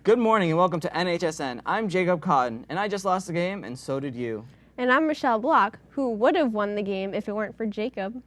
Good morning and welcome to NHSN. I'm Jacob Cotton, and I just lost the game, and so did you. And I'm Michelle Block, who would have won the game if it weren't for Jacob.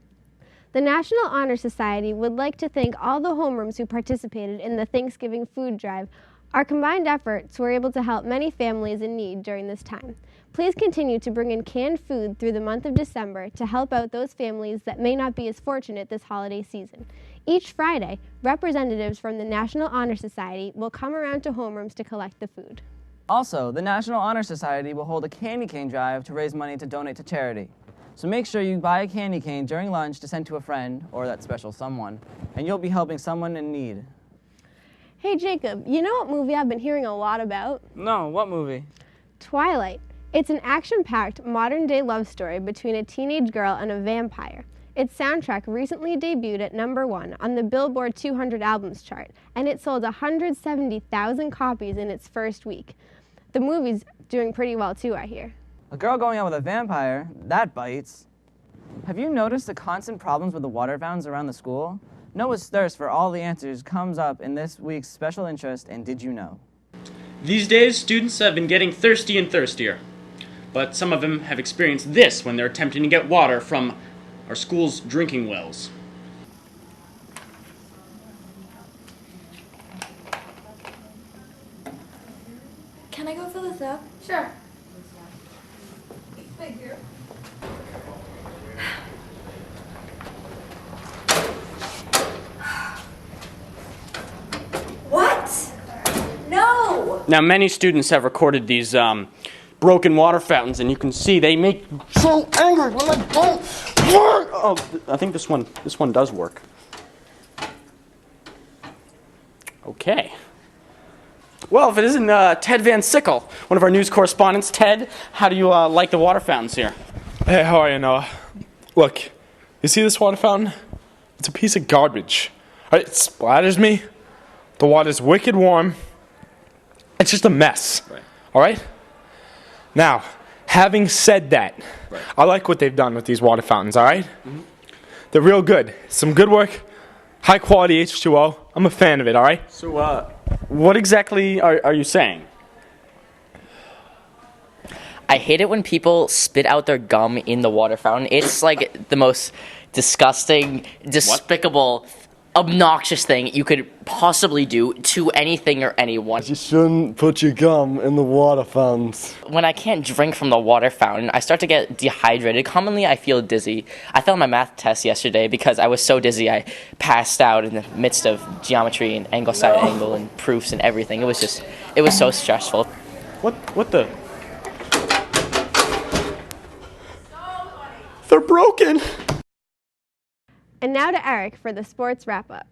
The National Honor Society would like to thank all the homerooms who participated in the Thanksgiving food drive. Our combined efforts were able to help many families in need during this time. Please continue to bring in canned food through the month of December to help out those families that may not be as fortunate this holiday season. Each Friday, representatives from the National Honor Society will come around to homerooms to collect the food. Also, the National Honor Society will hold a candy cane drive to raise money to donate to charity. So make sure you buy a candy cane during lunch to send to a friend or that special someone, and you'll be helping someone in need. Hey Jacob, you know what movie I've been hearing a lot about? No, what movie? Twilight. It's an action-packed, modern-day love story between a teenage girl and a vampire. Its soundtrack recently debuted at #1 on the Billboard 200 albums chart, and it sold 170,000 copies in its first week. The movie's doing pretty well too, I hear. A girl going out with a vampire? That bites. Have you noticed the constant problems with the water fountains around the school? Noah's thirst for all the answers comes up in this week's special interest in Did You Know? These days, students have been getting thirsty and thirstier. But some of them have experienced this when they're attempting to get water from our school's drinking wells. Can I go fill this up? Sure. Thank you. What? No! Now, many students have recorded these broken water fountains, and you can see they make me so angry when they don't work. Oh, I think this one does work. Okay. Well, if it isn't Ted Van Sickle, one of our news correspondents. Ted, how do you like the water fountains here? Hey, how are you, Noah? Look, you see this water fountain? It's a piece of garbage. It splatters me. The water's wicked warm. It's just a mess. Right. All right? Now, having said that, Right. I like what they've done with these water fountains, all right? Mm-hmm. They're real good. Some good work, high quality H2O. I'm a fan of it, all right? So, what exactly are you saying? I hate it when people spit out their gum in the water fountain. It's like the most disgusting, despicable, obnoxious thing you could possibly do to anything or anyone. You shouldn't put your gum in the water fountains. When I can't drink from the water fountain, I start to get dehydrated. Commonly, I feel dizzy. I failed my math test yesterday because I was so dizzy I passed out in the midst of geometry and angle side angle and proofs and everything. It was so stressful. What the? They're broken. And now to Eric for the sports wrap-up.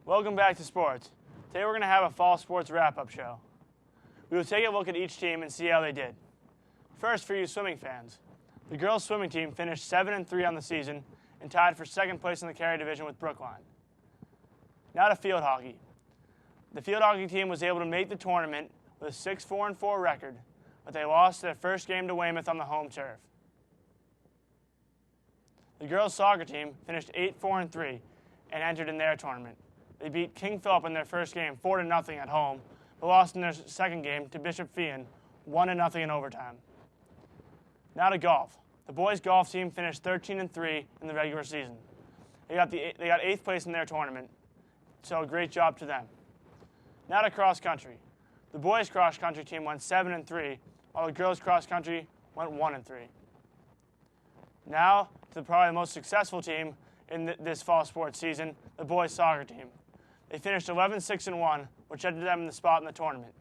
Welcome back to sports. Today we're going to have a fall sports wrap-up show. We will take a look at each team and see how they did. First, for you swimming fans, the girls' swimming team finished 7-3 on the season and tied for second place in the Carry Division with Brookline. Now to field hockey. The field hockey team was able to make the tournament with a 6-4-4 record, but they lost their first game to Weymouth on the home turf. The girls' soccer team finished 8-4-3 and entered in their tournament. They beat King Philip in their first game 4-0 at home, but lost in their second game to Bishop Fian 1-0 in overtime. Now to golf. The boys' golf team finished 13-3 in the regular season. They got 8th place in their tournament, so a great job to them. Now to cross country. The boys' cross country team went 7-3, while the girls' cross country went 1-3. Now to probably the most successful team in this fall sports season, the boys' soccer team. They finished 11-6-1, which ended them in the spot in the tournament.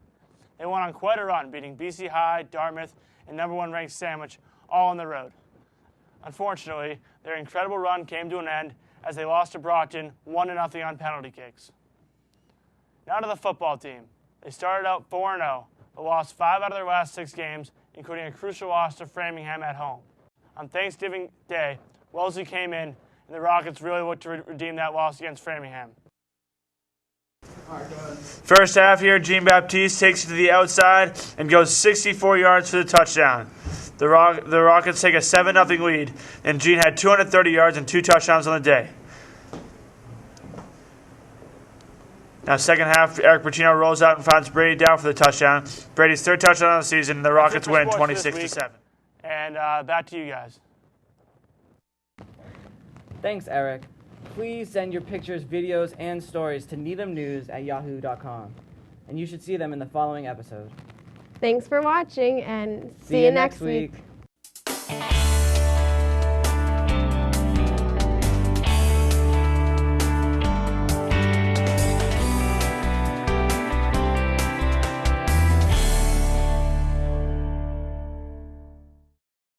They went on quite a run, beating BC High, Dartmouth, and #1 ranked Sandwich, all on the road. Unfortunately, their incredible run came to an end as they lost to Brockton 1-0 on penalty kicks. Now to the football team. They started out 4-0, but lost 5 out of their last 6 games, including a crucial loss to Framingham at home. On Thanksgiving Day, Wellesley came in, and the Rockets really looked to redeem that loss against Framingham. First half here, Jean Baptiste takes it to the outside and goes 64 yards for the touchdown. The Rockets take a 7-0 lead, and Jean had 230 yards and 2 touchdowns on the day. Now, second half, Eric Pacino rolls out and finds Brady down for the touchdown. Brady's third touchdown of the season, and the Rockets win 26-7. And back to you guys. Thanks, Eric. Please send your pictures, videos, and stories to needhamnews@yahoo.com. And you should see them in the following episode. Thanks for watching, and see you next week.